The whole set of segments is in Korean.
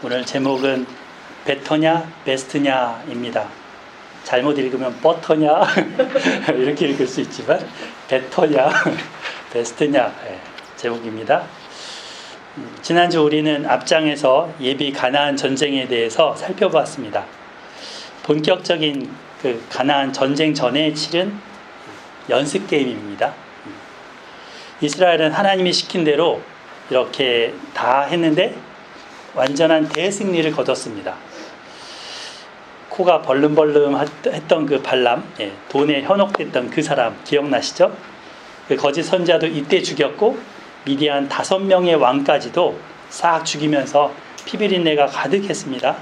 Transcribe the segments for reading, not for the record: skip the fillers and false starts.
오늘 제목은 베터냐 베스트냐입니다. 잘못 읽으면 버터냐 이렇게 읽을 수 있지만 베터냐 베스트냐 제목입니다. 지난주 우리는 앞장에서 예비 가나안 전쟁에 대해서 살펴보았습니다. 본격적인 그 가나안 전쟁 전에 치른 연습 게임입니다. 이스라엘은 하나님이 시킨 대로 이렇게 다 했는데 완전한 대승리를 거뒀습니다. 코가 벌름벌름 했던 그 발람, 돈에 현혹됐던 그 사람 기억나시죠? 그 거짓 선지자도 이때 죽였고 미디안 5명의 왕까지도 싹 죽이면서 피비린내가 가득했습니다.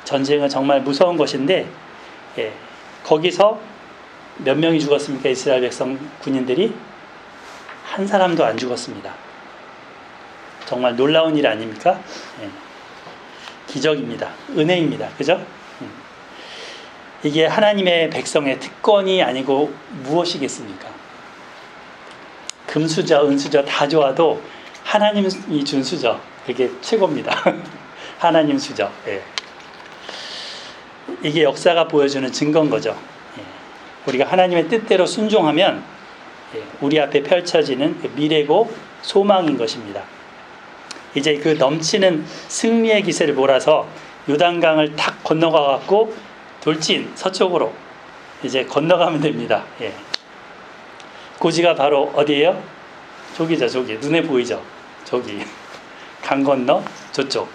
전쟁은 정말 무서운 것인데 거기서 몇 명이 죽었습니까? 이스라엘 백성 군인들이 한 사람도 안 죽었습니다. 정말 놀라운 일 아닙니까? 기적입니다. 은혜입니다. 그죠? 이게 하나님의 백성의 특권이 아니고 무엇이겠습니까? 금수저, 은수저 다 좋아도 하나님이 준 수저, 그게 최고입니다. 하나님 수저. 이게 역사가 보여주는 증거인 거죠. 우리가 하나님의 뜻대로 순종하면 우리 앞에 펼쳐지는 미래고 소망인 것입니다. 이제 그 넘치는 승리의 기세를 몰아서 요단강을 탁 건너가 갖고 돌진 서쪽으로 이제 건너가면 됩니다. 고지가 바로 어디예요? 저기죠, 저기. 눈에 보이죠? 저기. 강 건너 저쪽.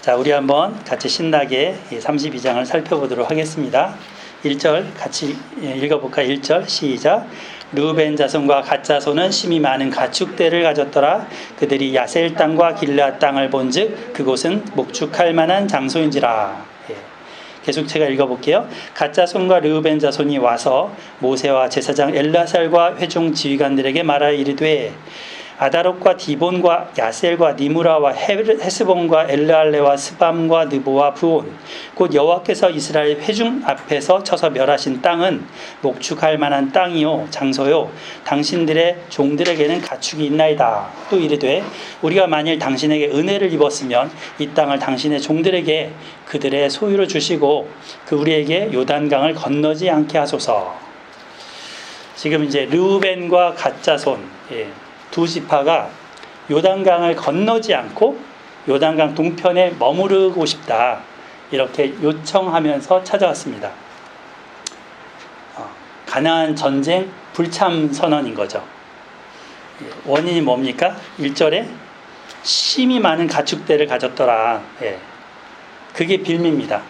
자, 우리 한번 같이 신나게 32장을 살펴보도록 하겠습니다. 1절 같이 읽어볼까? 1절 시작. 르우벤 자손과 갓 자손은 심히 많은 가축대를 가졌더라. 그들이 야셀 땅과 길르앗 땅을 본즉 그곳은 목축할 만한 장소인지라. 계속 제가 읽어볼게요. 갓 자손과 르우벤 자손이 와서 모세와 제사장 엘라살과 회중 지휘관들에게 말하여 이르되 아다롯과 디본과 야셀과 니무라와 헤스본과 엘르알레와 스밤과 느보와 부온 곧 여호와께서 이스라엘 회중 앞에서 쳐서 멸하신 땅은 목축할 만한 땅이요 장소요 당신들의 종들에게는 가축이 있나이다. 또 이르되 우리가 만일 당신에게 은혜를 입었으면 이 땅을 당신의 종들에게 그들의 소유로 주시고 그 우리에게 요단강을 건너지 않게 하소서. 지금 이제 르우벤과 갓 자손 두 지파가 요단강을 건너지 않고 요단강 동편에 머무르고 싶다 이렇게 요청하면서 찾아왔습니다. 가나안 전쟁 불참 선언인 거죠. 원인이 뭡니까? 1절에 심히 많은 가축대를 가졌더라. 그게 빌미입니다.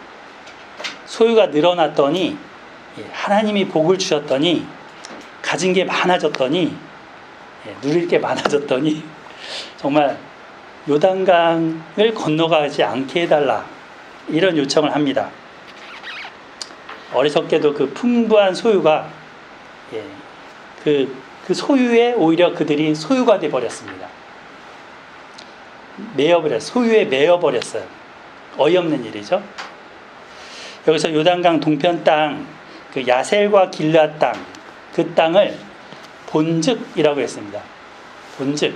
소유가 늘어났더니 하나님이 복을 주셨더니 가진 게 많아졌더니 누릴 게 많아졌더니 정말 요단강을 건너가지 않게 해달라 이런 요청을 합니다. 어리석게도 그 풍부한 소유가 그 소유에 오히려 그들이 소유가 돼버렸습니다. 소유에 매여버렸어요. 어이없는 일이죠. 여기서 요단강 동편 땅, 그 야셀과 길르앗 땅, 그 땅을 본즉이라고 했습니다. 본즉.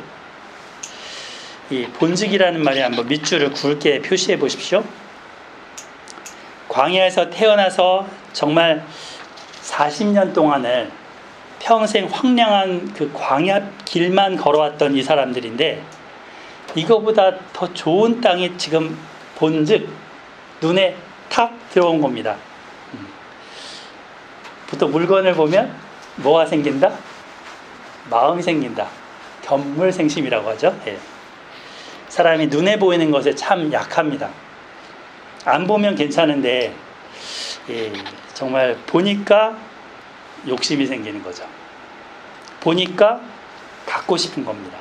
이 본즉이라는 말이 한번 밑줄을 굵게 표시해 보십시오. 광야에서 태어나서 정말 40년 동안을 평생 황량한 그 광야 길만 걸어왔던 이 사람들인데 이거보다 더 좋은 땅이 지금 본즉 눈에 탁 들어온 겁니다. 보통 물건을 보면 뭐가 생긴다? 마음이 생긴다. 견물생심이라고 하죠. 사람이 눈에 보이는 것에 참 약합니다. 안 보면 괜찮은데 정말 보니까 욕심이 생기는 거죠. 보니까 갖고 싶은 겁니다.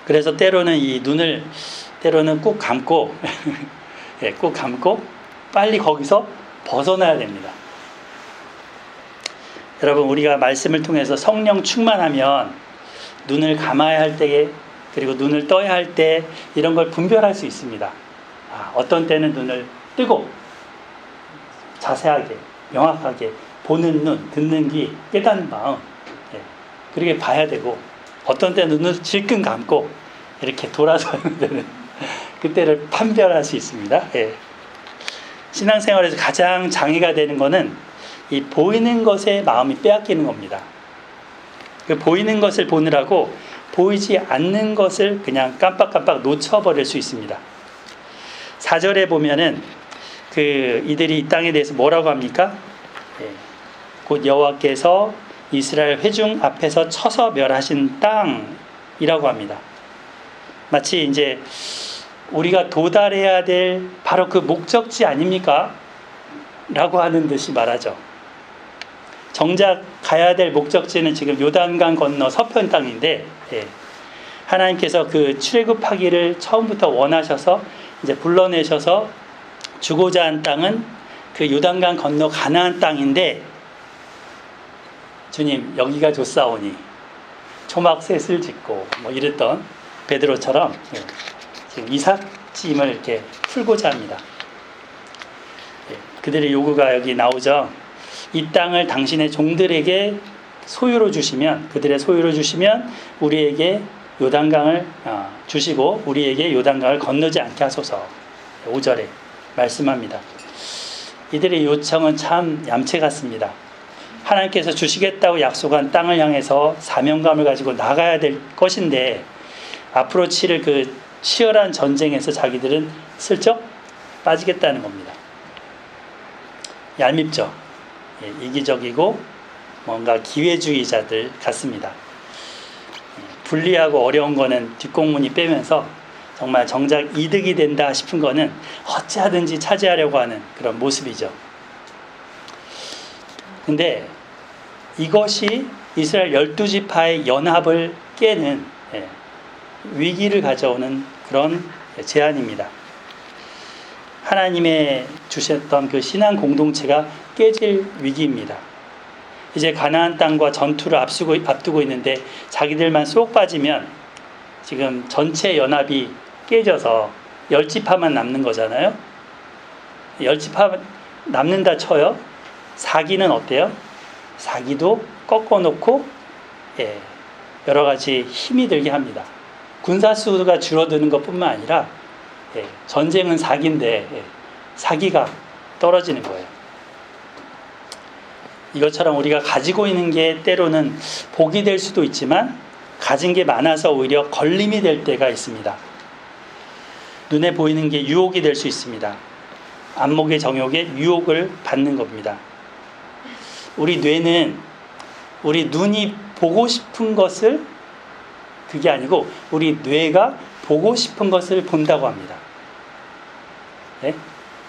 그래서 때로는 이 눈을 꼭 감고 꼭 감고 빨리 거기서 벗어나야 됩니다. 여러분, 우리가 말씀을 통해서 성령 충만하면 눈을 감아야 할 때에 그리고 눈을 떠야 할 때 이런 걸 분별할 수 있습니다. 어떤 때는 눈을 뜨고 자세하게 명확하게 보는 눈, 듣는 귀, 깨닫는 마음 그렇게 봐야 되고 어떤 때는 눈을 질끈 감고 이렇게 돌아서 하는 데는 그때를 판별할 수 있습니다. 예. 신앙생활에서 가장 장애가 되는 것은 이 보이는 것에 마음이 빼앗기는 겁니다. 그 보이는 것을 보느라고 보이지 않는 것을 그냥 깜빡깜빡 놓쳐버릴 수 있습니다. 4절에 보면은 이들이 이 땅에 대해서 뭐라고 합니까? 예. 곧 여호와께서 이스라엘 회중 앞에서 쳐서 멸하신 땅이라고 합니다. 마치 이제 우리가 도달해야 될 바로 그 목적지 아닙니까? 라고 하는 듯이 말하죠. 정작 가야 될 목적지는 지금 요단강 건너 서편 땅인데, 예. 하나님께서 그 출애굽하기를 처음부터 원하셔서 이제 불러내셔서 주고자 한 땅은 그 요단강 건너 가나안 땅인데, 주님 여기가 좋사오니 초막셋을 짓고 뭐 이랬던 베드로처럼, 예. 지금 이삭짐을 이렇게 풀고자 합니다. 예. 그들의 요구가 여기 나오죠. 이 땅을 당신의 종들에게 소유로 주시면, 그들의 소유로 주시면 우리에게 요단강을 주시고 우리에게 요단강을 건너지 않게 하소서. 5절에 말씀합니다. 이들의 요청은 참 얌체 같습니다. 하나님께서 주시겠다고 약속한 땅을 향해서 사명감을 가지고 나가야 될 것인데, 앞으로 치를 그 치열한 전쟁에서 자기들은 슬쩍 빠지겠다는 겁니다. 얄밉죠. 예, 이기적이고 뭔가 기회주의자들 같습니다. 불리하고 어려운 거는 뒷공문이 빼면서 정말 정작 이득이 된다 싶은 거는 어찌하든지 차지하려고 하는 그런 모습이죠. 근데 이것이 이스라엘 12지파의 연합을 깨는, 예, 위기를 가져오는 그런 제안입니다. 하나님의 주셨던 그 신앙 공동체가 깨질 위기입니다. 이제 가나안 땅과 전투를 앞두고 있는데 자기들만 쏙 빠지면 지금 전체 연합이 깨져서 10지파만 남는 거잖아요. 10지파 남는다 쳐요. 사기는 어때요? 사기도 꺾어놓고, 예, 여러 가지 힘이 들게 합니다. 군사수가 줄어드는 것뿐만 아니라, 예, 전쟁은 사기인데, 예, 사기가 떨어지는 거예요. 이것처럼 우리가 가지고 있는 게 때로는 복이 될 수도 있지만 가진 게 많아서 오히려 걸림이 될 때가 있습니다. 눈에 보이는 게 유혹이 될 수 있습니다. 안목의 정욕에 유혹을 받는 겁니다. 우리 뇌는 우리 눈이 보고 싶은 것을, 그게 아니고 우리 뇌가 보고 싶은 것을 본다고 합니다. 네?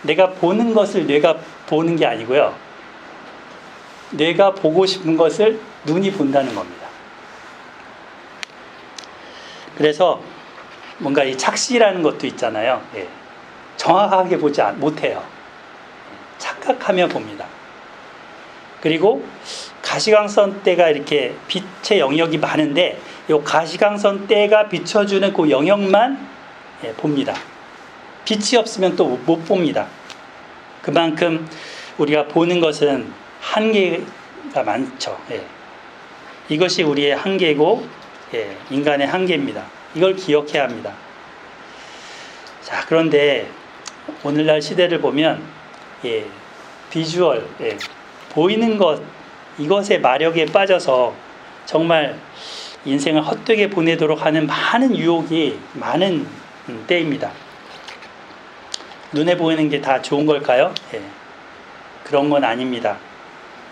내가 보는 것을 뇌가 보는 게 아니고요. 뇌가 보고 싶은 것을 눈이 본다는 겁니다. 그래서 뭔가 이 착시라는 것도 있잖아요. 예. 정확하게 보지 못해요. 착각하며 봅니다. 그리고 가시광선 떼가 이렇게 빛의 영역이 많은데 이 가시광선 떼가 비춰주는 그 영역만, 예, 봅니다. 빛이 없으면 또 못 봅니다. 그만큼 우리가 보는 것은 한계가 많죠. 예. 이것이 우리의 한계고, 예, 인간의 한계입니다. 이걸 기억해야 합니다. 자, 그런데 오늘날 시대를 보면, 예, 비주얼, 예, 보이는 것, 이것의 마력에 빠져서 정말 인생을 헛되게 보내도록 하는 많은 유혹이 많은 때입니다. 눈에 보이는 게 다 좋은 걸까요? 예, 그런 건 아닙니다.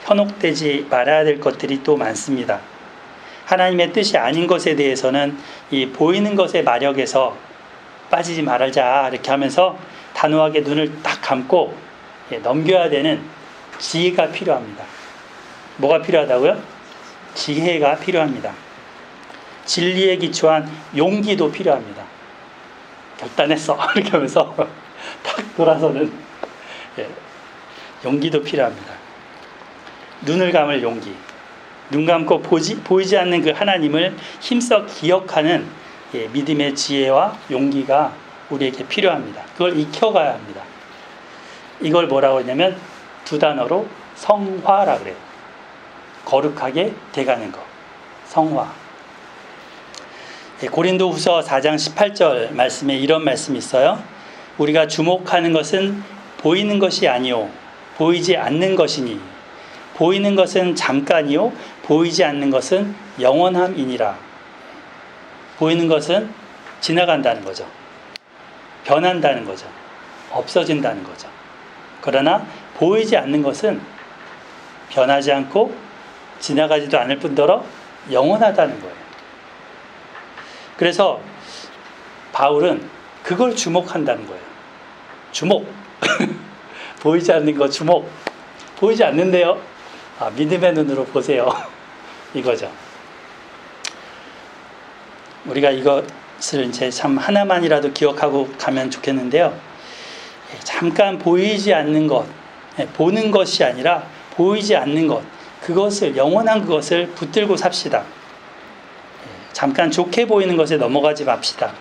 현혹되지 말아야 될 것들이 또 많습니다. 하나님의 뜻이 아닌 것에 대해서는 이 보이는 것의 마력에서 빠지지 말자 이렇게 하면서 단호하게 눈을 딱 감고, 예, 넘겨야 되는 지혜가 필요합니다. 뭐가 필요하다고요? 지혜가 필요합니다. 진리에 기초한 용기도 필요합니다. 결단했어 이렇게 하면서 탁 돌아서는, 예, 용기도 필요합니다. 눈을 감을 용기, 눈 감고 보이지 않는 그 하나님을 힘써 기억하는, 예, 믿음의 지혜와 용기가 우리에게 필요합니다. 그걸 익혀가야 합니다. 이걸 뭐라고 하냐면 두 단어로 성화라 그래요. 거룩하게 돼가는 거, 성화. 고린도후서 4장 18절 말씀에 이런 말씀이 있어요. 우리가 주목하는 것은 보이는 것이 아니요 보이지 않는 것이니 보이는 것은 잠깐이요 보이지 않는 것은 영원함이니라. 보이는 것은 지나간다는 거죠. 변한다는 거죠. 없어진다는 거죠. 그러나 보이지 않는 것은 변하지 않고 지나가지도 않을 뿐더러 영원하다는 거예요. 그래서 바울은 그걸 주목한다는 거예요. 주목. 보이지 않는 거 주목. 보이지 않는데요. 믿음의 눈으로 보세요. 이거죠. 우리가 이것을 이제 참 하나만이라도 기억하고 가면 좋겠는데요. 잠깐 보이지 않는 것, 보는 것이 아니라 보이지 않는 것, 그것을 영원한 그것을 붙들고 삽시다. 잠깐 좋게 보이는 것에 넘어가지 맙시다.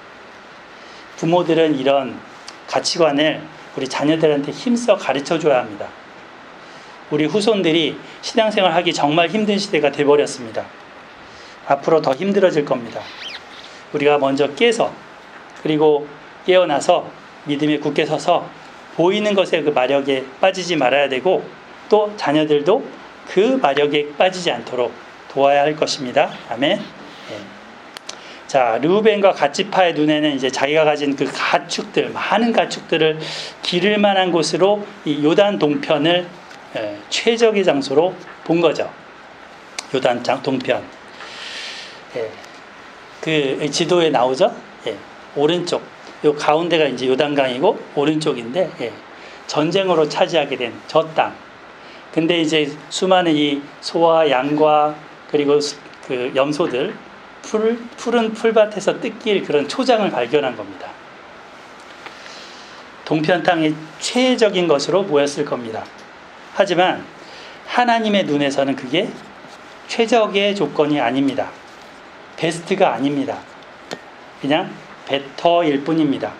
부모들은 이런 가치관을 우리 자녀들한테 힘써 가르쳐 줘야 합니다. 우리 후손들이 신앙생활 하기 정말 힘든 시대가 돼버렸습니다. 앞으로 더 힘들어질 겁니다. 우리가 먼저 깨서 그리고 깨어나서 믿음에 굳게 서서 보이는 것의 그 마력에 빠지지 말아야 되고 또 자녀들도 그 마력에 빠지지 않도록 도와야 할 것입니다. 아멘. 자, 르우벤과 갓지파의 눈에는 이제 자기가 가진 그 가축들, 많은 가축들을 기를 만한 곳으로 이 요단 동편을 최적의 장소로 본 거죠. 요단 동편. 그 지도에 나오죠. 오른쪽. 요 가운데가 이제 요단강이고 오른쪽인데 전쟁으로 차지하게 된 저 땅. 근데 이제 수많은 이 소와 양과 그리고 그 염소들 푸른 풀밭에서 뜯길 그런 초장을 발견한 겁니다. 동편 땅이 최적인 것으로 보였을 겁니다. 하지만 하나님의 눈에서는 그게 최적의 조건이 아닙니다. 베스트가 아닙니다. 그냥 베터일 뿐입니다.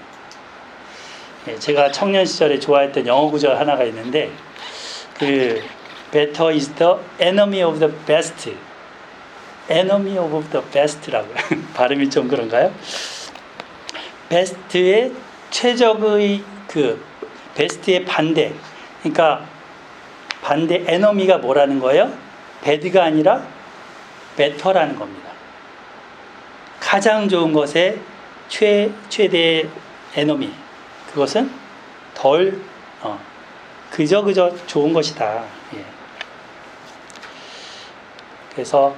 제가 청년 시절에 좋아했던 영어 구절 하나가 있는데 그 better is the enemy of the best. enemy of the best라고요. 발음이 좀 그런가요? best의 최적의 그 best의 반대. 그러니까 반대 enemy가 뭐라는 거예요? bad가 아니라 better라는 겁니다. 가장 좋은 것의 최대의 enemy. 그것은 덜 그저 좋은 것이다. 그래서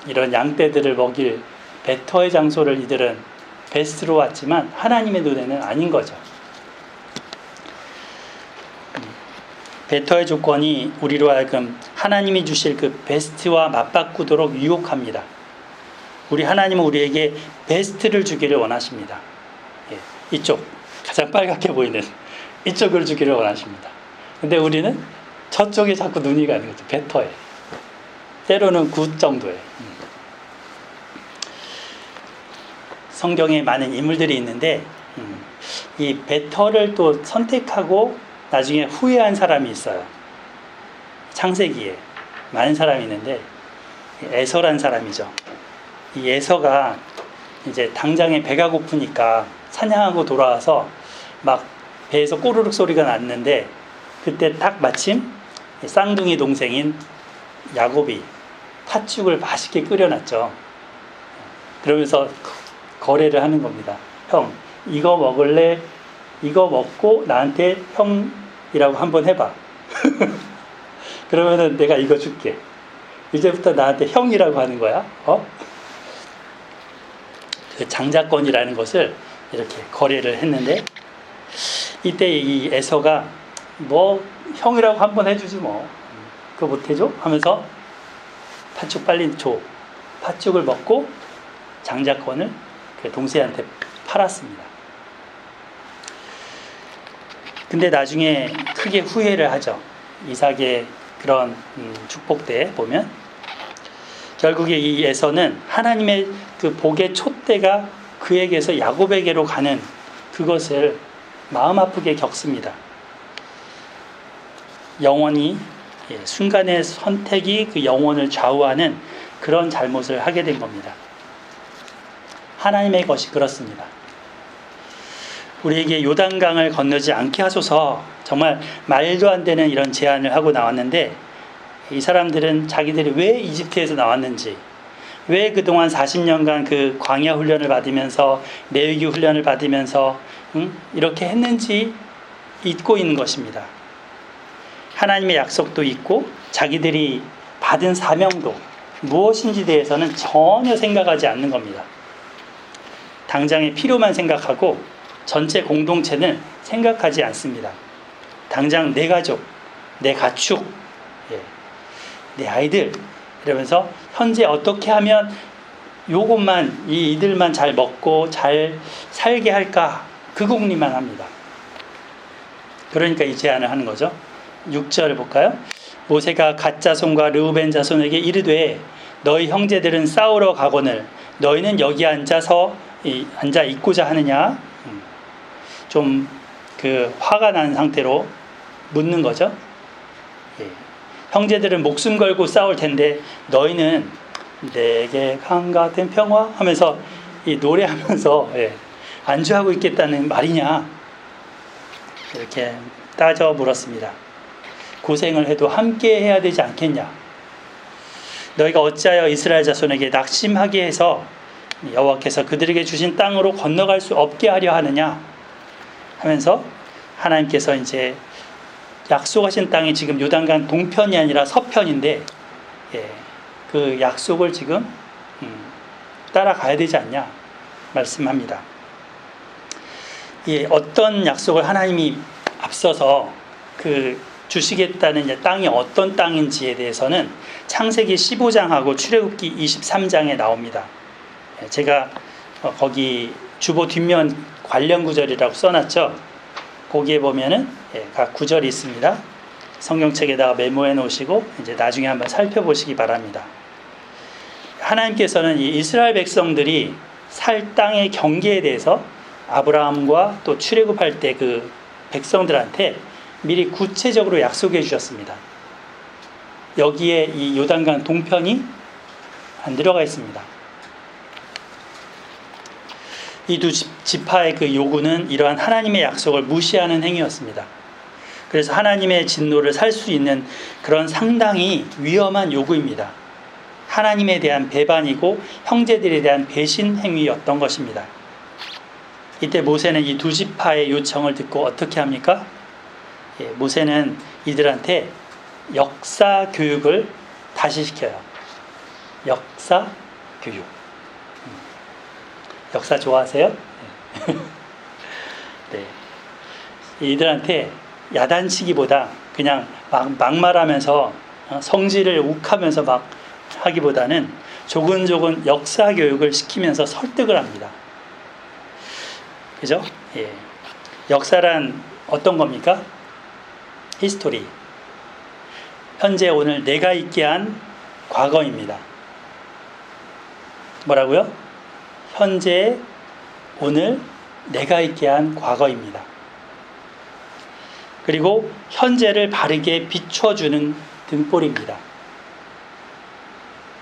이런 양떼들을 먹일 베터의 장소를 이들은 베스트로 왔지만 하나님의 눈에는 아닌 거죠. 베터의 조건이 우리로 하여금 하나님이 주실 그 베스트와 맞바꾸도록 유혹합니다. 우리 하나님은 우리에게 베스트를 주기를 원하십니다. 이쪽 가장 빨갛게 보이는 이쪽을 주기를 원하십니다. 근데 우리는 저쪽에 자꾸 눈이 가는 거죠. 베터에. 때로는 굿 정도에. 성경에 많은 인물들이 있는데 이 베터를 또 선택하고 나중에 후회한 사람이 있어요. 창세기에 많은 사람이 있는데 에서란 사람이죠. 이 에서가 이제 당장에 배가 고프니까 사냥하고 돌아와서 막 배에서 꼬르륵 소리가 났는데 그때 딱 마침 쌍둥이 동생인 야곱이 팥죽을 맛있게 끓여놨죠. 그러면서 거래를 하는 겁니다. 형, 이거 먹을래? 이거 먹고 나한테 형이라고 한번 해봐. 그러면은 내가 이거 줄게. 이제부터 나한테 형이라고 하는 거야. 그 장자권이라는 것을 이렇게 거래를 했는데 이때 이 에서가 뭐 형이라고 한번 해주지 뭐 그거 못해줘? 하면서 팥죽 빨리 줘. 팥죽을 먹고 장자권을 그 동생한테 팔았습니다. 근데 나중에 크게 후회를 하죠. 이삭의 그런 축복대에 보면 결국에 이 에서는 하나님의 그 복의 촛대가 그에게서 야곱에게로 가는 그것을 마음 아프게 겪습니다. 영원히 순간의 선택이 그 영혼을 좌우하는 그런 잘못을 하게 된 겁니다. 하나님의 것이 그렇습니다. 우리에게 요단강을 건너지 않게 하소서, 정말 말도 안 되는 이런 제안을 하고 나왔는데, 이 사람들은 자기들이 왜 이집트에서 나왔는지, 왜 그동안 40년간 그 광야 훈련을 받으면서 레위기 훈련을 받으면서 이렇게 했는지 잊고 있는 것입니다. 하나님의 약속도 있고 자기들이 받은 사명도 무엇인지 대해서는 전혀 생각하지 않는 겁니다. 당장의 필요만 생각하고 전체 공동체는 생각하지 않습니다. 당장 내 가족, 내 가축, 내 아이들, 이러면서 현재 어떻게 하면 요것만, 이들만 잘 먹고 잘 살게 할까, 그 궁리만 합니다. 그러니까 이 제안을 하는 거죠. 6절 볼까요? 모세가 갓 자손과 르우벤 자손에게 이르되 너희 형제들은 싸우러 가거늘 너희는 여기 앉아 있고자 하느냐? 좀 그 화가 난 상태로 묻는 거죠. 형제들은 목숨 걸고 싸울 텐데 너희는 내게 강 같은 평화 하면서 이 노래하면서 안주하고 있겠다는 말이냐, 이렇게 따져 물었습니다. 고생을 해도 함께 해야 되지 않겠냐? 너희가 어찌하여 이스라엘 자손에게 낙심하게 해서 여호와께서 그들에게 주신 땅으로 건너갈 수 없게 하려 하느냐 하면서, 하나님께서 이제 약속하신 땅이 지금 요단강 동편이 아니라 서편인데, 그 약속을 지금 따라가야 되지 않냐 말씀합니다. 어떤 약속을 하나님이 앞서서 그 주시겠다는 땅이 어떤 땅인지에 대해서는 창세기 15장하고 출애굽기 23장에 나옵니다. 제가 거기 주보 뒷면 관련 구절이라고 써놨죠. 거기에 보면은 각 구절이 있습니다. 성경책에다가 메모해 놓으시고 이제 나중에 한번 살펴보시기 바랍니다. 하나님께서는 이 이스라엘 백성들이 살 땅의 경계에 대해서 아브라함과 또 출애굽할 때 그 백성들한테 미리 구체적으로 약속해 주셨습니다. 여기에 이 요단강 동편이 안 들어가 있습니다. 이 두 지파의 그 요구는 이러한 하나님의 약속을 무시하는 행위였습니다. 그래서 하나님의 진노를 살 수 있는 그런 상당히 위험한 요구입니다. 하나님에 대한 배반이고 형제들에 대한 배신 행위였던 것입니다. 이때 모세는 이 두 지파의 요청을 듣고 어떻게 합니까? 모세는 이들한테 역사 교육을 다시 시켜요. 역사 교육. 역사 좋아하세요? 네. 이들한테 야단치기보다 그냥 막 말하면서 성질을 욱하면서 막 하기보다는 조근조근 역사 교육을 시키면서 설득을 합니다. 그죠? 역사란 어떤 겁니까? 히스토리. 현재 오늘 내가 있게 한 과거입니다. 뭐라고요? 현재 오늘 내가 있게 한 과거입니다. 그리고 현재를 바르게 비춰주는 등불입니다.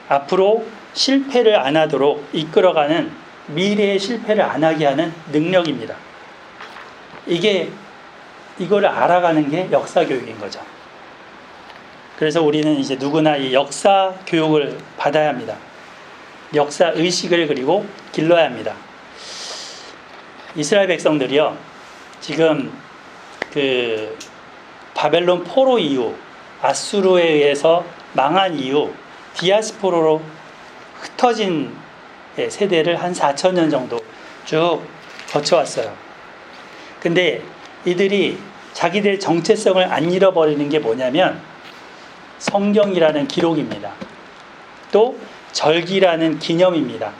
앞으로 실패를 안 하도록 이끌어가는, 미래의 실패를 안 하게 하는 능력입니다. 이거를 알아가는 게 역사 교육인 거죠. 그래서 우리는 이제 누구나 이 역사 교육을 받아야 합니다. 역사 의식을 그리고 길러야 합니다. 이스라엘 백성들이요, 지금 그 바벨론 포로 이후, 아수르에 의해서 망한 이후 디아스포라로 흩어진 세대를 한 4,000년 정도 쭉 거쳐왔어요. 근데 이들이 자기들 정체성을 안 잃어버리는 게 뭐냐면 성경이라는 기록입니다. 또 절기라는 기념입니다.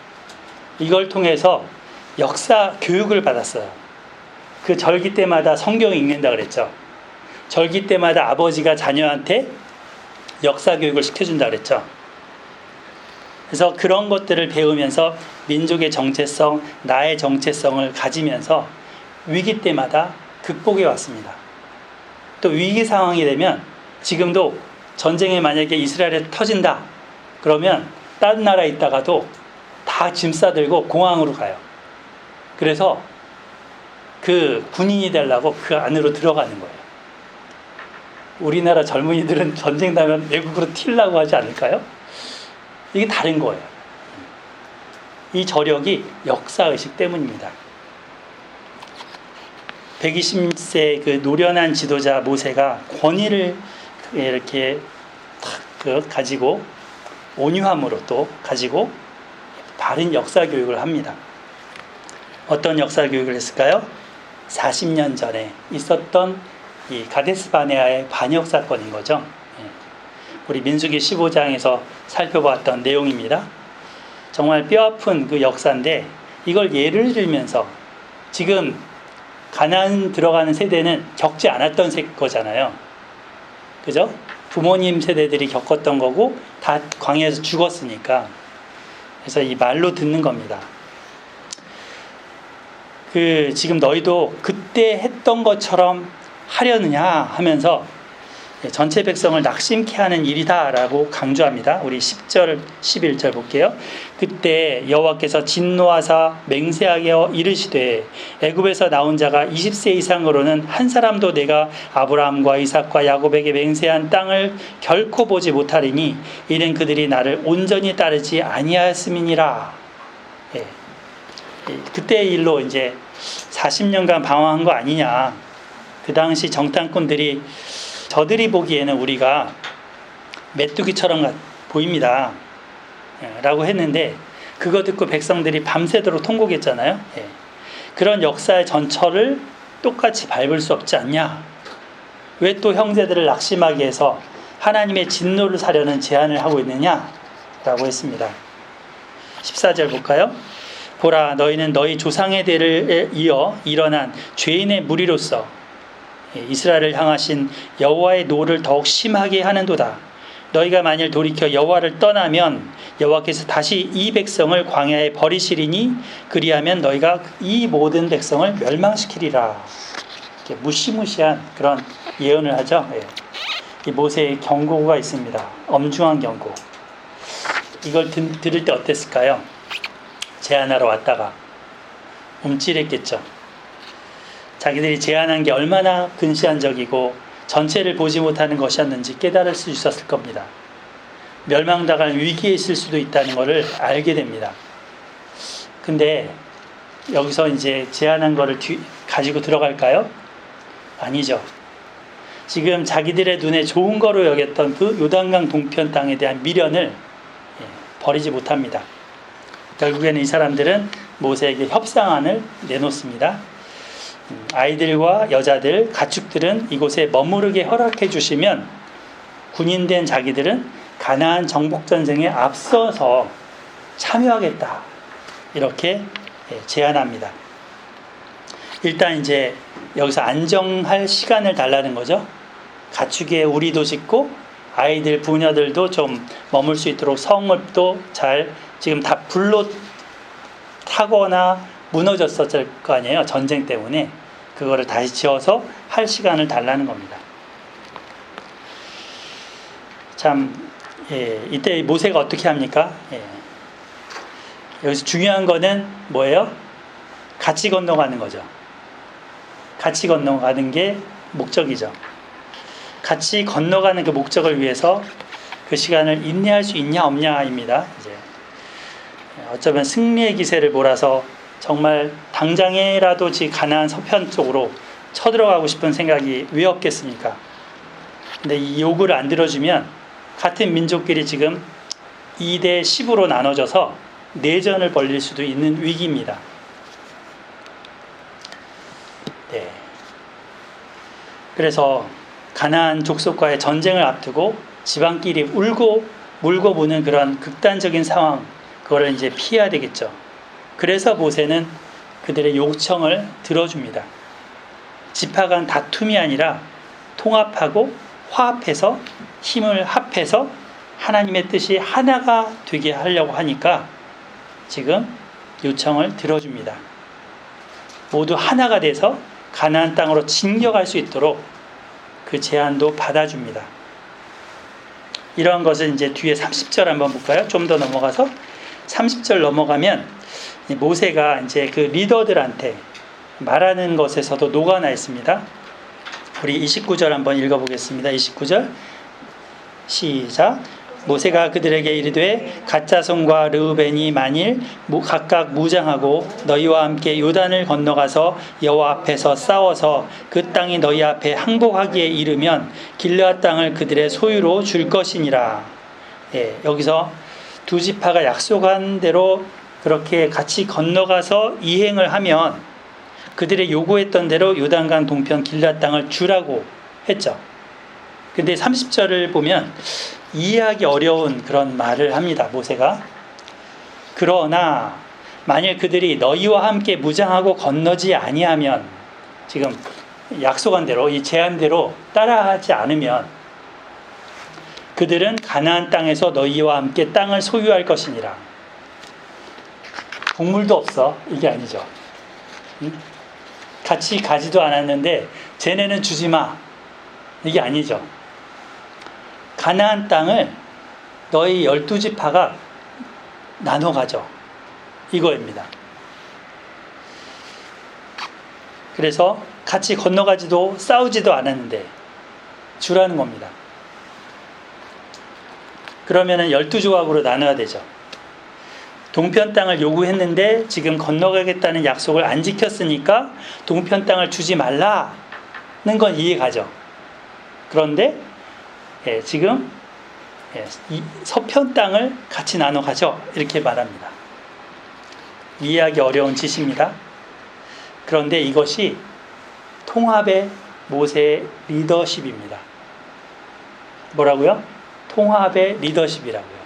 이걸 통해서 역사 교육을 받았어요. 그 절기 때마다 성경 읽는다 그랬죠. 절기 때마다 아버지가 자녀한테 역사 교육을 시켜준다 그랬죠. 그래서 그런 것들을 배우면서 민족의 정체성, 나의 정체성을 가지면서 위기 때마다 극복해 왔습니다. 또 위기 상황이 되면 지금도 전쟁에 만약에 이스라엘에 터진다 그러면 다른 나라에 있다가도 다 짐 싸들고 공항으로 가요. 그래서 그 군인이 되려고 그 안으로 들어가는 거예요. 우리나라 젊은이들은 전쟁 나면 외국으로 튀려고 하지 않을까요? 이게 다른 거예요. 이 저력이 역사의식 때문입니다. 120세 그 노련한 지도자 모세가 권위를 이렇게 가지고 온유함으로 또 가지고 바른 역사 교육을 합니다. 어떤 역사 교육을 했을까요? 40년 전에 있었던 이 가데스 바네아의 반역 사건인 거죠. 우리 민수기 15장에서 살펴보았던 내용입니다. 정말 뼈아픈 그 역사인데 이걸 예를 들면서 지금 가나안 들어가는 세대는 겪지 않았던 거잖아요. 그죠? 부모님 세대들이 겪었던 거고 다 광야에서 죽었으니까. 그래서 이 말로 듣는 겁니다. 지금 너희도 그때 했던 것처럼 하려느냐 하면서 전체 백성을 낙심케 하는 일이다라고 강조합니다. 우리 10절, 11절 볼게요. 그때 여호와께서 진노하사 맹세하게 이르시되 애굽에서 나온 자가 20세 이상으로는 한 사람도 내가 아브라함과 이삭과 야곱에게 맹세한 땅을 결코 보지 못하리니 이는 그들이 나를 온전히 따르지 아니하였음이니라. 그때의 일로 이제 40년간 방황한 거 아니냐. 그 당시 정탐꾼들이 저들이 보기에는 우리가 메뚜기처럼 보입니다. 라고 했는데 그거 듣고 백성들이 밤새도록 통곡했잖아요. 그런 역사의 전철을 똑같이 밟을 수 없지 않냐. 왜 또 형제들을 낙심하게 해서 하나님의 진노를 사려는 제안을 하고 있느냐 라고 했습니다. 14절 볼까요? 보라 너희는 너희 조상의 대를 이어 일어난 죄인의 무리로서 이스라엘을 향하신 여호와의 노를 더욱 심하게 하는도다. 너희가 만일 돌이켜 여호와를 떠나면 여호와께서 다시 이 백성을 광야에 버리시리니 그리하면 너희가 이 모든 백성을 멸망시키리라. 이렇게 무시무시한 그런 예언을 하죠. 이 모세의 경고가 있습니다. 엄중한 경고. 이걸 들을 때 어땠을까요? 제안하러 왔다가 움찔했겠죠. 자기들이 제안한 게 얼마나 근시안적이고 전체를 보지 못하는 것이었는지 깨달을 수 있었을 겁니다. 멸망당할 위기에 있을 수도 있다는 것을 알게 됩니다. 근데 여기서 이제 제안한 거를 가지고 들어갈까요? 아니죠. 지금 자기들의 눈에 좋은 거로 여겼던 그 요단강 동편 땅에 대한 미련을 버리지 못합니다. 결국에는 이 사람들은 모세에게 협상안을 내놓습니다. 아이들과 여자들, 가축들은 이곳에 머무르게 허락해 주시면 군인된 자기들은 가나안 정복전쟁에 앞서서 참여하겠다. 이렇게 제안합니다. 일단 이제 여기서 안정할 시간을 달라는 거죠. 가축에 우리도 짓고 아이들, 부녀들도 좀 머물 수 있도록 성읍도 잘 지금 다 불로 타거나 무너졌었을 거 아니에요. 전쟁 때문에. 그거를 다시 지어서 할 시간을 달라는 겁니다. 참, 이때 모세가 어떻게 합니까? 여기서 중요한 거는 뭐예요? 같이 건너가는 거죠. 같이 건너가는 게 목적이죠. 같이 건너가는 그 목적을 위해서 그 시간을 인내할 수 있냐 없냐입니다. 이제 어쩌면 승리의 기세를 몰아서 정말 당장에라도 가나안 서편 쪽으로 쳐들어가고 싶은 생각이 왜 없겠습니까? 근데 이 요구를 안 들어주면 같은 민족끼리 지금 2대 10으로 나눠져서 내전을 벌일 수도 있는 위기입니다. 네. 그래서 가나안 족속과의 전쟁을 앞두고 지방끼리 물고 보는 그런 극단적인 상황, 그거를 이제 피해야 되겠죠. 그래서 모세는 그들의 요청을 들어줍니다. 지파 간 다툼이 아니라 통합하고 화합해서 힘을 합해서 하나님의 뜻이 하나가 되게 하려고 하니까 지금 요청을 들어줍니다. 모두 하나가 돼서 가나안 땅으로 진격할 수 있도록 그 제안도 받아줍니다. 이러한 것은 이제 뒤에 30절 한번 볼까요? 좀 더 넘어가서 30절 넘어가면 모세가 이제 그 리더들한테 말하는 것에서도 녹아나 있습니다. 우리 29절 한번 읽어보겠습니다. 29절 시작. 모세가 그들에게 이르되 갓 자손과 르우벤이 만일 각각 무장하고 너희와 함께 요단을 건너가서 여호와 앞에서 싸워서 그 땅이 너희 앞에 항복하기에 이르면 길르앗 땅을 그들의 소유로 줄 것이니라. 예, 여기서 두 지파가 약속한 대로 그렇게 같이 건너가서 이행을 하면 그들의 요구했던 대로 요단강 동편 길르앗 땅을 주라고 했죠. 근데 30절을 보면 이해하기 어려운 그런 말을 합니다. 모세가. 그러나 만일 그들이 너희와 함께 무장하고 건너지 아니하면, 지금 약속한 대로 이 제안대로 따라하지 않으면 그들은 가나안 땅에서 너희와 함께 땅을 소유할 것이니라. 곡물도 없어. 이게 아니죠. 같이 가지도 않았는데 쟤네는 주지 마. 이게 아니죠. 가나안 땅을 너희 12지파가 나눠 가져. 이거입니다. 그래서 같이 건너가지도 싸우지도 않았는데 주라는 겁니다. 그러면은 12조각으로 나눠야 되죠. 동편 땅을 요구했는데 지금 건너가겠다는 약속을 안 지켰으니까 동편 땅을 주지 말라는 건 이해가죠. 그런데 지금 이 서편 땅을 같이 나눠 가죠. 이렇게 말합니다. 이해하기 어려운 짓입니다. 그런데 이것이 통합의 모세의 리더십입니다. 뭐라고요? 통합의 리더십이라고요.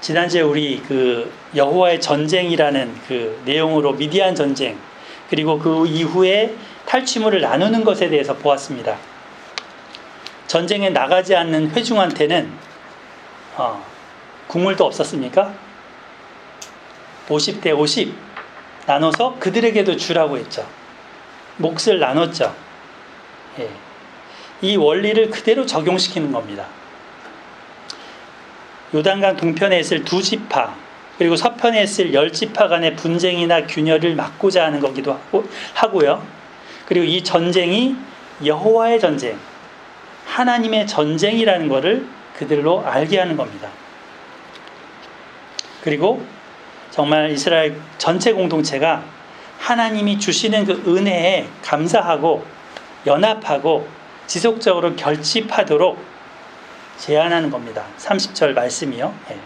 지난주에 우리 그 여호와의 전쟁이라는 그 내용으로 미디안 전쟁, 그리고 그 이후에 탈취물을 나누는 것에 대해서 보았습니다. 전쟁에 나가지 않는 회중한테는 국물도 없었습니까? 50대 50 나눠서 그들에게도 주라고 했죠. 몫을 나눴죠. 예. 이 원리를 그대로 적용시키는 겁니다. 요단강 동편에 있을 두 지파, 그리고 서편에 있을 10지파 간의 분쟁이나 균열을 막고자 하는 거기도 하고요. 그리고 이 전쟁이 여호와의 전쟁, 하나님의 전쟁이라는 것을 그들로 알게 하는 겁니다. 그리고 정말 이스라엘 전체 공동체가 하나님이 주시는 그 은혜에 감사하고 연합하고 지속적으로 결집하도록 제안하는 겁니다. 30절 말씀이요. 예.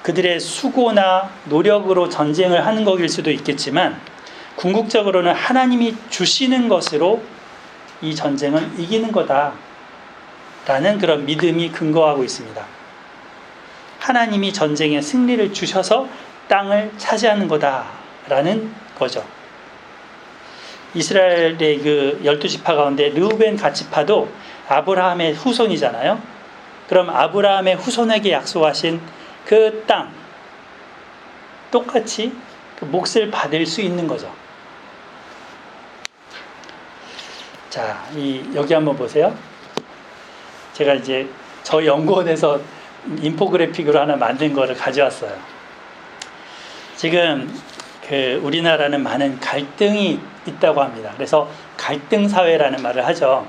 그들의 수고나 노력으로 전쟁을 하는 것일 수도 있겠지만 궁극적으로는 하나님이 주시는 것으로 이 전쟁은 이기는 거다라는 그런 믿음이 근거하고 있습니다. 하나님이 전쟁에 승리를 주셔서 땅을 차지하는 거다라는 거죠. 이스라엘의 그 12지파 가운데 르우벤 갓지파도 아브라함의 후손이잖아요. 그럼 아브라함의 후손에게 약속하신 그 땅, 똑같이 그 몫을 받을 수 있는 거죠. 자, 여기 한번 보세요. 제가 이제 저희 연구원에서 인포그래픽으로 하나 만든 거를 가져왔어요. 지금 그 우리나라는 많은 갈등이 있다고 합니다. 그래서 갈등 사회라는 말을 하죠.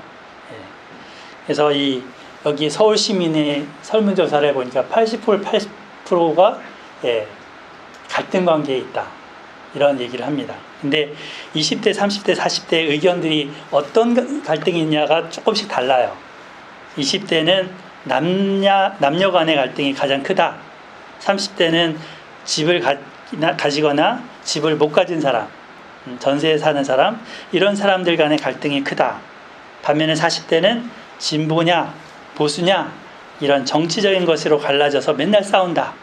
그래서 여기 서울 시민의 설문조사를 해보니까 80%가 갈등 관계에 있다. 이런 얘기를 합니다. 근데 20대, 30대, 40대의 의견들이 어떤 갈등이 있냐가 조금씩 달라요. 20대는 남녀 간의 갈등이 가장 크다. 30대는 집을 가지거나 집을 못 가진 사람, 전세에 사는 사람, 이런 사람들 간의 갈등이 크다. 반면에 40대는 진보냐 보수냐 이런 정치적인 것으로 갈라져서 맨날 싸운다.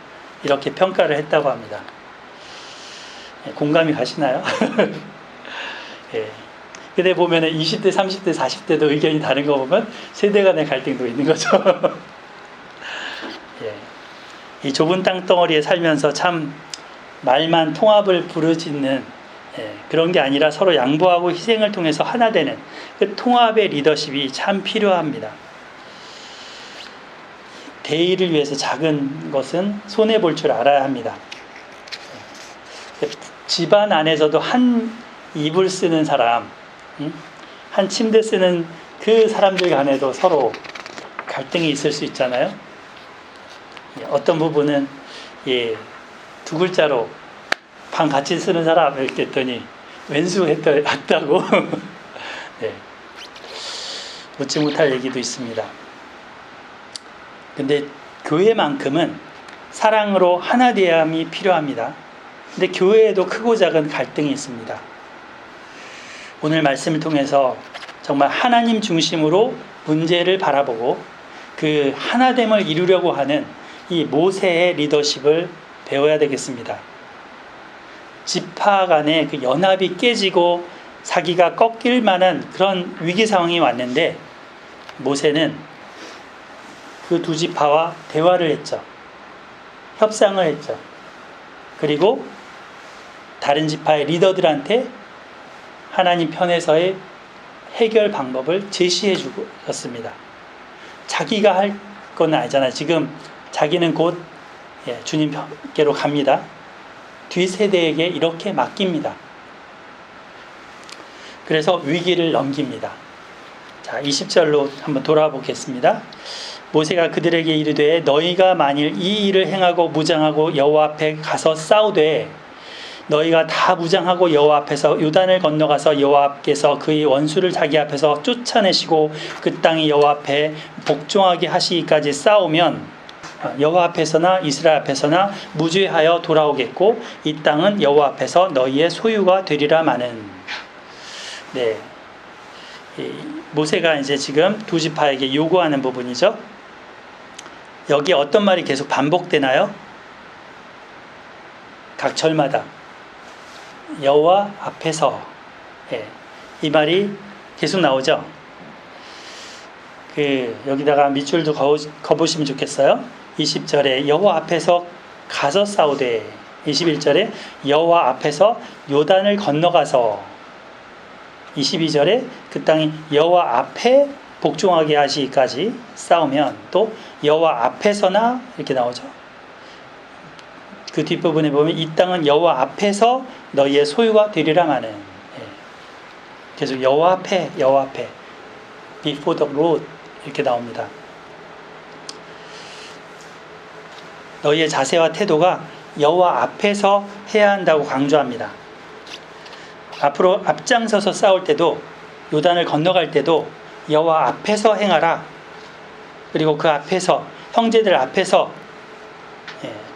이렇게 평가를 했다고 합니다. 공감이 가시나요? 예. 근데 보면은 20대, 30대, 40대도 의견이 다른 거 보면 세대 간의 갈등도 있는 거죠. 예. 이 좁은 땅덩어리에 살면서 참 말만 통합을 부르짖는 그런 게 아니라 서로 양보하고 희생을 통해서 하나 되는 그 통합의 리더십이 참 필요합니다. 대의를 위해서 작은 것은 손해 볼 줄 알아야 합니다. 집안 안에서도 한 이불 쓰는 사람, 한 침대 쓰는 그 사람들 간에도 서로 갈등이 있을 수 있잖아요. 어떤 부분은 두 글자로 방 같이 쓰는 사람 이렇게 했더니 왼수했다고 네. 묻지 못할 얘기도 있습니다. 근데 교회만큼은 사랑으로 하나 되함이 필요합니다. 근데 교회에도 크고 작은 갈등이 있습니다. 오늘 말씀을 통해서 정말 하나님 중심으로 문제를 바라보고 그 하나됨을 이루려고 하는 이 모세의 리더십을 배워야 되겠습니다. 지파 간의 그 연합이 깨지고 사기가 꺾일 만한 그런 위기 상황이 왔는데 모세는 그 두 지파와 대화를 했죠. 협상을 했죠. 그리고 다른 지파의 리더들한테 하나님 편에서의 해결 방법을 제시해 주었습니다. 자기가 할 건 아니잖아요. 지금 자기는 곧 주님께로 갑니다. 뒷세대에게 이렇게 맡깁니다. 그래서 위기를 넘깁니다. 자, 20절로 한번 돌아와 보겠습니다. 모세가 그들에게 이르되 너희가 만일 이 일을 행하고 무장하고 여호와 앞에 가서 싸우되 너희가 다 무장하고 여호와 앞에서 요단을 건너가서 여호와께서 그의 원수를 자기 앞에서 쫓아내시고 그 땅이 여호와 앞에 복종하게 하시기까지 싸우면 여호와 앞에서나 이스라엘 앞에서나 무죄하여 돌아오겠고 이 땅은 여호와 앞에서 너희의 소유가 되리라 마는. 네, 모세가 이제 지금 두 지파에게 요구하는 부분이죠. 여기 어떤 말이 계속 반복되나요? 각 절마다 여호와 앞에서 이 말이 계속 나오죠. 여기다가 밑줄도 거보시면 좋겠어요. 20절에 여호와 앞에서 가서 싸우되 21절에 여호와 앞에서 요단을 건너가서 22절에 그 땅이 여호와 앞에 복종하게 하시기까지 싸우면 또 여호와 앞에서나 이렇게 나오죠. 그 뒷부분에 보면 이 땅은 여호와 앞에서 너희의 소유가 되리라 하는. 계속 여호와 앞에 before the Lord 이렇게 나옵니다. 너희의 자세와 태도가 여호와 앞에서 해야 한다고 강조합니다. 앞으로 앞장서서 싸울 때도 요단을 건너갈 때도 여호와 앞에서 행하라. 그리고 그 앞에서 형제들 앞에서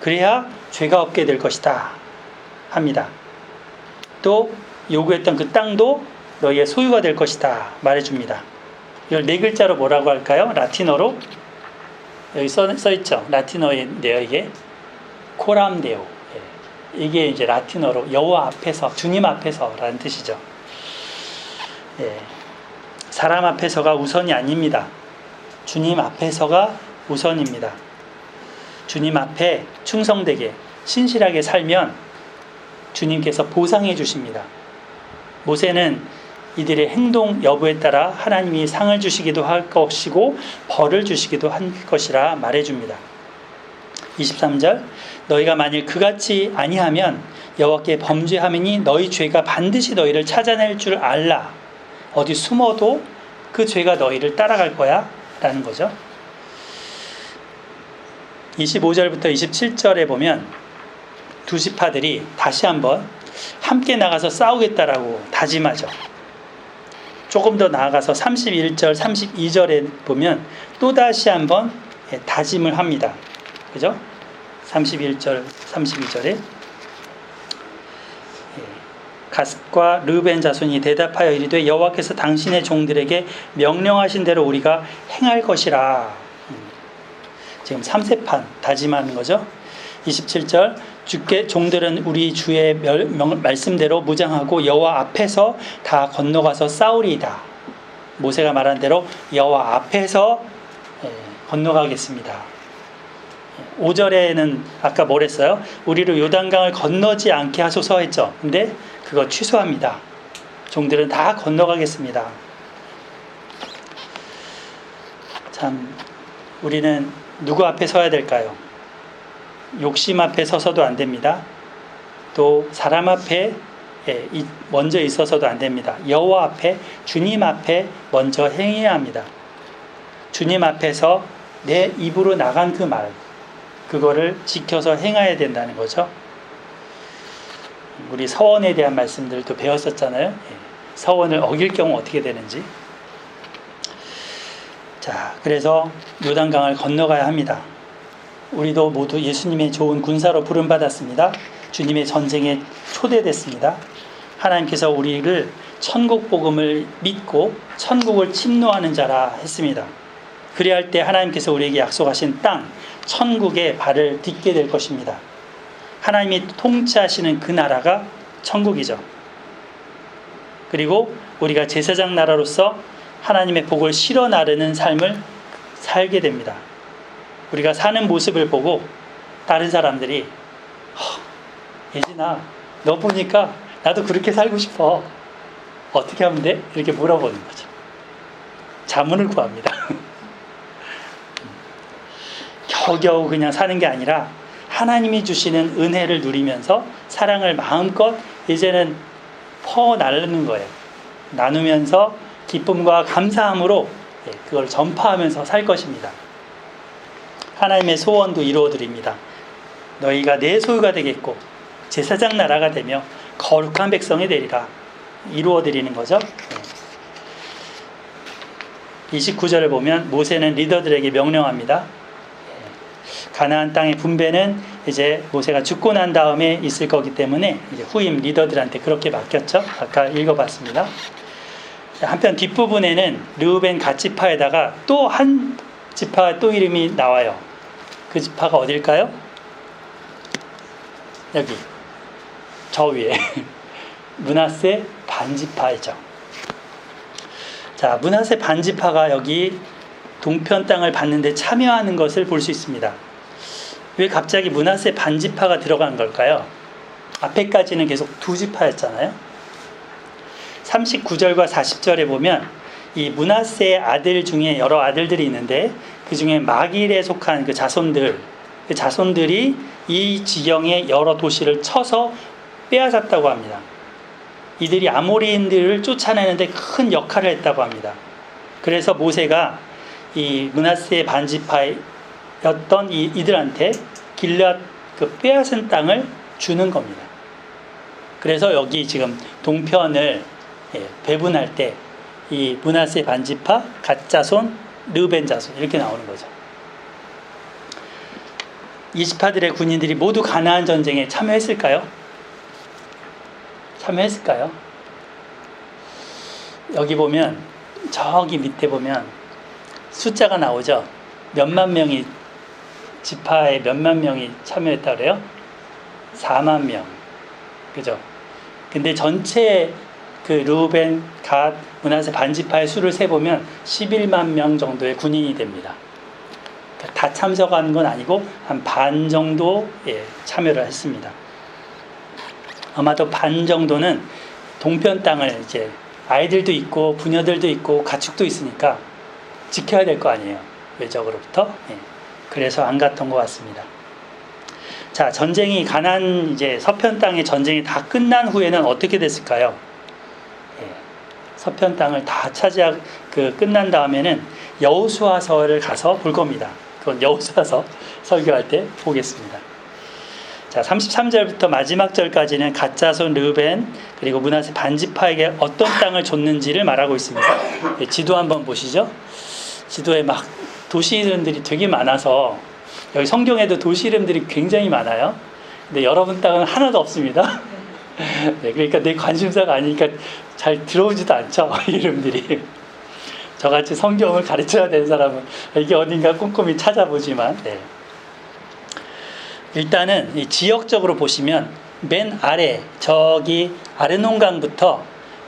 그래야 죄가 없게 될 것이다 합니다. 또 요구했던 그 땅도 너희의 소유가 될 것이다 말해줍니다. 이걸 네 글자로 뭐라고 할까요? 라틴어로 여기 써있죠. 라틴어인데요. 이게 코람데오. 이게 이제 라틴어로 여호와 앞에서, 주님 앞에서라는 뜻이죠. 사람 앞에서가 우선이 아닙니다. 주님 앞에서가 우선입니다. 주님 앞에 충성되게 신실하게 살면 주님께서 보상해 주십니다. 모세는 이들의 행동 여부에 따라 하나님이 상을 주시기도 할 것이고 벌을 주시기도 할 것이라 말해줍니다. 23절 너희가 만일 그같이 아니하면 여호와께 범죄하매니 너희 죄가 반드시 너희를 찾아낼 줄 알라. 어디 숨어도 그 죄가 너희를 따라갈 거야 라는 거죠. 25절부터 27절에 보면 두 지파들이 다시 한번 함께 나가서 싸우겠다라고 다짐하죠. 조금 더 나아가서 31절, 32절에 보면 또다시 한번 다짐을 합니다. 그죠? 31절, 32절에 갓과 르벤 자손이 대답하여 이르되 여호와께서 당신의 종들에게 명령하신 대로 우리가 행할 것이라. 지금 3세판 다짐하는 거죠. 27절 주께 종들은 우리 주의 말씀대로 무장하고 여호와 앞에서 다 건너가서 싸우리이다. 모세가 말한 대로 여호와 앞에서 건너가겠습니다. 5절에는 아까 뭘 했어요? 우리를 요단강을 건너지 않게 하소서 했죠. 근데 그거 취소합니다. 종들은 다 건너가겠습니다. 참 우리는 누구 앞에 서야 될까요? 욕심 앞에 서서도 안 됩니다. 또 사람 앞에 먼저 있어서도 안 됩니다. 여호와 앞에, 주님 앞에 먼저 행해야 합니다. 주님 앞에서 내 입으로 나간 그 말, 그거를 지켜서 행해야 된다는 거죠. 우리 서원에 대한 말씀들도 배웠었잖아요. 서원을 어길 경우 어떻게 되는지. 자, 그래서 요단강을 건너가야 합니다. 우리도 모두 예수님의 좋은 군사로 부름받았습니다. 주님의 전쟁에 초대됐습니다. 하나님께서 우리를 천국 복음을 믿고 천국을 침노하는 자라 했습니다. 그래야 할 때 하나님께서 우리에게 약속하신 땅, 천국에 발을 딛게 될 것입니다. 하나님이 통치하시는 그 나라가 천국이죠. 그리고 우리가 제사장 나라로서 하나님의 복을 실어 나르는 삶을 살게 됩니다. 우리가 사는 모습을 보고 다른 사람들이 예진아, 너 보니까 나도 그렇게 살고 싶어. 어떻게 하면 돼? 이렇게 물어보는 거죠. 자문을 구합니다. 겨우겨우 그냥 사는 게 아니라 하나님이 주시는 은혜를 누리면서 사랑을 마음껏 이제는 퍼나르는 거예요. 나누면서 기쁨과 감사함으로 그걸 전파하면서 살 것입니다. 하나님의 소원도 이루어 드립니다. 너희가 내 소유가 되겠고 제사장 나라가 되며 거룩한 백성이 되리라. 이루어 드리는 거죠. 29절을 보면 모세는 리더들에게 명령합니다. 가나안 땅의 분배는 이제 모세가 죽고 난 다음에 있을 거기 때문에 이제 후임 리더들한테 그렇게 맡겼죠. 아까 읽어봤습니다. 한편 뒷부분에는 르우벤 갓 지파에다가 또 한 지파가 또 이름이 나와요. 그 지파가 어딜까요? 여기 저 위에 므낫세 반지파이죠. 자, 므낫세 반지파가 여기 동편 땅을 받는데 참여하는 것을 볼 수 있습니다. 왜 갑자기 므낫세 반지파가 들어간 걸까요? 앞에까지는 계속 두 지파였잖아요. 39절과 40절에 보면 이 므낫세의 아들 중에 여러 아들들이 있는데 그 중에 마길에 속한 그 자손들이 이 지경의 여러 도시를 쳐서 빼앗았다고 합니다. 이들이 아모리인들을 쫓아내는데 큰 역할을 했다고 합니다. 그래서 모세가 이 므낫세 반지파였던 이들한테 길앗 그 빼앗은 땅을 주는 겁니다. 그래서 여기 지금 동편을 배분할 때 이 므낫세 반지파, 갓 자손, 르벤 자손 이렇게 나오는 거죠. 이 지파들의 군인들이 모두 가나안 전쟁에 참여했을까요? 참여했을까요? 여기 보면 저기 밑에 보면 숫자가 나오죠. 몇만 명이 지파에 몇만 명이 참여했다 그래요? 4만 명. 그죠? 근데 전체 그 르우벤, 갓, 므낫세 반지파의 수를 세보면 11만 명 정도의 군인이 됩니다. 그러니까 다 참석한 건 아니고 한 반 정도 참여를 했습니다. 아마도 반 정도는 동편 땅을 이제 아이들도 있고 부녀들도 있고 가축도 있으니까 지켜야 될 거 아니에요. 외적으로부터. 그래서 안 갔던 것 같습니다. 자, 전쟁이 가나안 이제 서편 땅의 전쟁이 다 끝난 후에는 어떻게 됐을까요? 서편 땅을 다 끝난 다음에는 여호수아서를 가서 볼 겁니다. 그건 여호수아서 설교할 때 보겠습니다. 자, 33절부터 마지막 절까지는 갓 자손 르벤 그리고 므낫세 반지파에게 어떤 땅을 줬는지를 말하고 있습니다. 지도 한번 보시죠. 지도에 막 도시 이름들이 되게 많아서 여기 성경에도 도시 이름들이 굉장히 많아요. 근데 여러분 땅은 하나도 없습니다. 그러니까 내 관심사가 아니니까 잘 들어오지도 않죠. 이름들이. 저같이 성경을 가르쳐야 되는 사람은 이게 어딘가 꼼꼼히 찾아보지만 일단은 이 지역적으로 보시면 맨 아래 저기 아르논강부터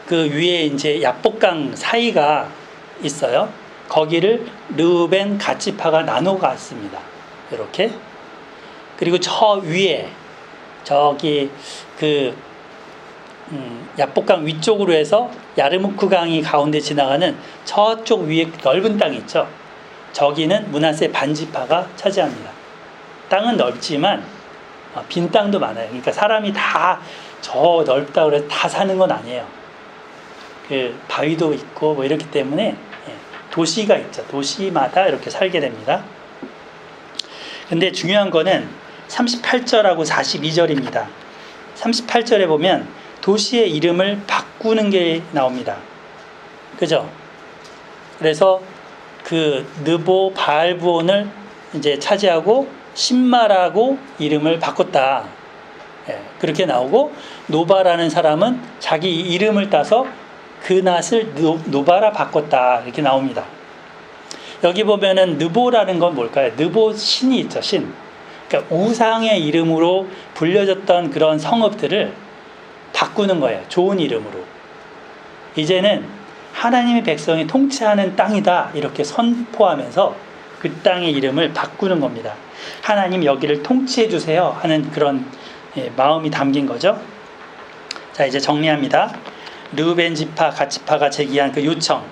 그 위에 이제 야복강 사이가 있어요. 거기를 르우벤 갓 지파가 나눠 갔습니다. 이렇게. 그리고 저 위에 저기 그 야복강 위쪽으로 해서 야르무크 강이 가운데 지나가는 저쪽 위에 넓은 땅이 있죠. 저기는 므낫세 반지파가 차지합니다. 땅은 넓지만 빈 땅도 많아요. 그러니까 사람이 다 저 넓다 그래서 다 사는 건 아니에요. 그 바위도 있고 뭐 이렇기 때문에 도시가 있죠. 도시마다 이렇게 살게 됩니다. 근데 중요한 거는 38절하고 42절입니다. 38절에 보면 도시의 이름을 바꾸는 게 나옵니다. 그죠? 그래서 그 느보 바알부온을 이제 차지하고 신마라고 이름을 바꿨다. 그렇게 나오고, 노바라는 사람은 자기 이름을 따서 그 낫을 노바라 바꿨다. 이렇게 나옵니다. 여기 보면은 느보라는 건 뭘까요? 느보 신이 있죠, 신. 그러니까 우상의 이름으로 불려졌던 그런 성읍들을 바꾸는 거예요. 좋은 이름으로. 이제는 하나님의 백성이 통치하는 땅이다. 이렇게 선포하면서 그 땅의 이름을 바꾸는 겁니다. 하나님 여기를 통치해 주세요 하는 그런 마음이 담긴 거죠. 자, 이제 정리합니다. 르우벤 지파, 갓 지파가 제기한 그 요청,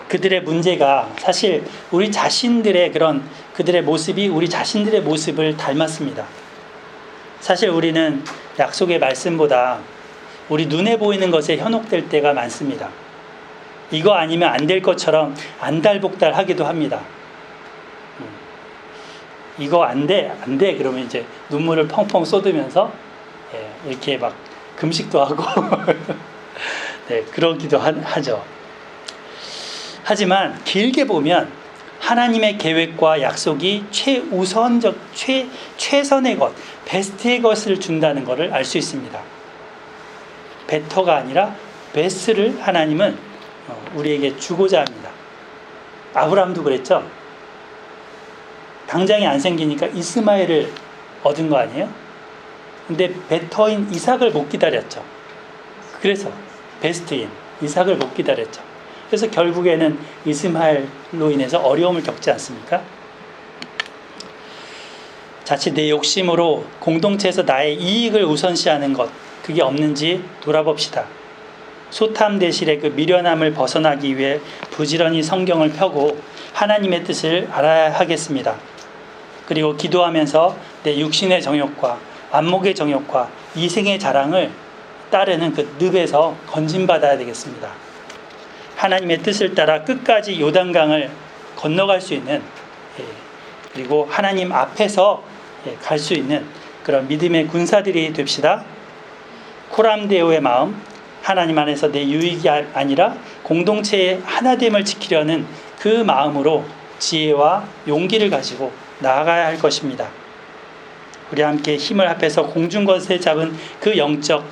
그들의 문제가 사실 우리 자신들의 그런 그들의 모습이 우리 자신들의 모습을 닮았습니다. 사실 우리는 약속의 말씀보다 우리 눈에 보이는 것에 현혹될 때가 많습니다. 이거 아니면 안 될 것처럼 안달복달 하기도 합니다. 이거 안 돼, 안 돼. 그러면 이제 눈물을 펑펑 쏟으면서 이렇게 막 금식도 하고 네, 그러기도 하죠. 하지만 길게 보면 하나님의 계획과 약속이 최우선적, 최선의 것, 베스트의 것을 준다는 것을 알 수 있습니다. 베터가 아니라 베스트를 하나님은 우리에게 주고자 합니다. 아브라함도 그랬죠. 당장이 안 생기니까 이스마엘을 얻은 거 아니에요? 근데 베터인 이삭을 못 기다렸죠. 그래서 베스트인 이삭을 못 기다렸죠. 그래서 결국에는 이스마엘로 인해서 어려움을 겪지 않습니까? 자칫 내 욕심으로 공동체에서 나의 이익을 우선시하는 것, 그게 없는지 돌아봅시다. 소탐 대실의 그 미련함을 벗어나기 위해 부지런히 성경을 펴고 하나님의 뜻을 알아야 하겠습니다. 그리고 기도하면서 내 육신의 정욕과 안목의 정욕과 이생의 자랑을 따르는 그 늪에서 건진받아야 되겠습니다. 하나님의 뜻을 따라 끝까지 요단강을 건너갈 수 있는, 그리고 하나님 앞에서 갈 수 있는 그런 믿음의 군사들이 됩시다. 코람데오의 마음, 하나님 안에서 내 유익이 아니라 공동체의 하나됨을 지키려는 그 마음으로 지혜와 용기를 가지고 나아가야 할 것입니다. 우리 함께 힘을 합해서 공중것에 잡은 그 영적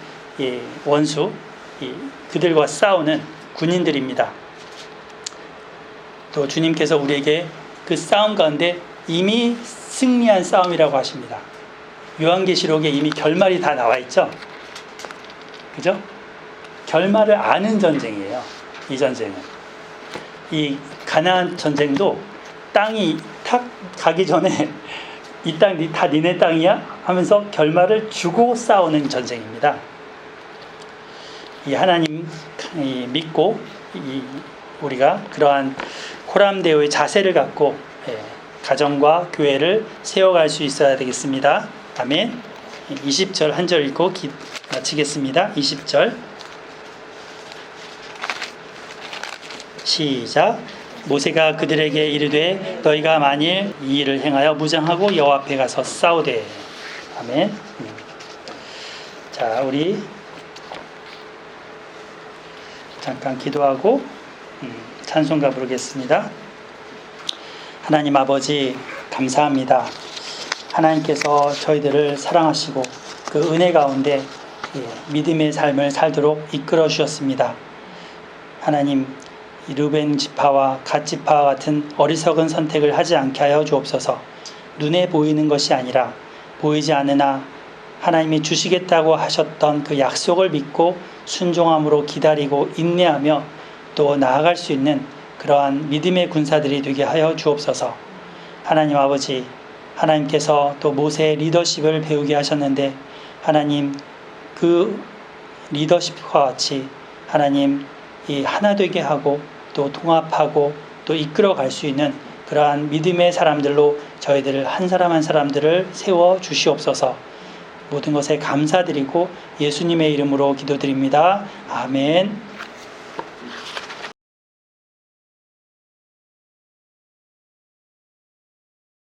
원수, 그들과 싸우는 군인들입니다. 또 주님께서 우리에게 그 싸움 가운데 이미 승리한 싸움이라고 하십니다. 요한계시록에 이미 결말이 다 나와 있죠. 그죠? 결말을 아는 전쟁이에요. 이 전쟁은. 이 가나안 전쟁도 땅이 탁 가기 전에 이 땅 다 니네 땅이야 하면서 결말을 주고 싸우는 전쟁입니다. 이 하나님 믿고 우리가 그러한 코람데오의 자세를 갖고 가정과 교회를 세워갈 수 있어야 되겠습니다. 아멘. 20절 한 절 읽고 마치겠습니다. 20절 시작. 모세가 그들에게 이르되 너희가 만일 이 일을 행하여 무장하고 여호와 앞에 가서 싸우되. 아멘. 자, 우리 잠깐 기도하고 찬송가 부르겠습니다. 하나님 아버지 감사합니다. 하나님께서 저희들을 사랑하시고 그 은혜 가운데 믿음의 삶을 살도록 이끌어 주셨습니다. 하나님, 르우벤 지파와 갓 지파와 같은 어리석은 선택을 하지 않게 하여 주옵소서. 눈에 보이는 것이 아니라 보이지 않으나 하나님이 주시겠다고 하셨던 그 약속을 믿고 순종함으로 기다리고 인내하며 또 나아갈 수 있는 그러한 믿음의 군사들이 되게 하여 주옵소서. 하나님 아버지, 하나님께서 또 모세의 리더십을 배우게 하셨는데 하나님 그 리더십과 같이 하나님 이 하나 되게 하고 또 통합하고 또 이끌어 갈 수 있는 그러한 믿음의 사람들로 저희들 한 사람 한 사람들을 세워 주시옵소서. 모든 것에 감사드리고 예수님의 이름으로 기도드립니다. 아멘.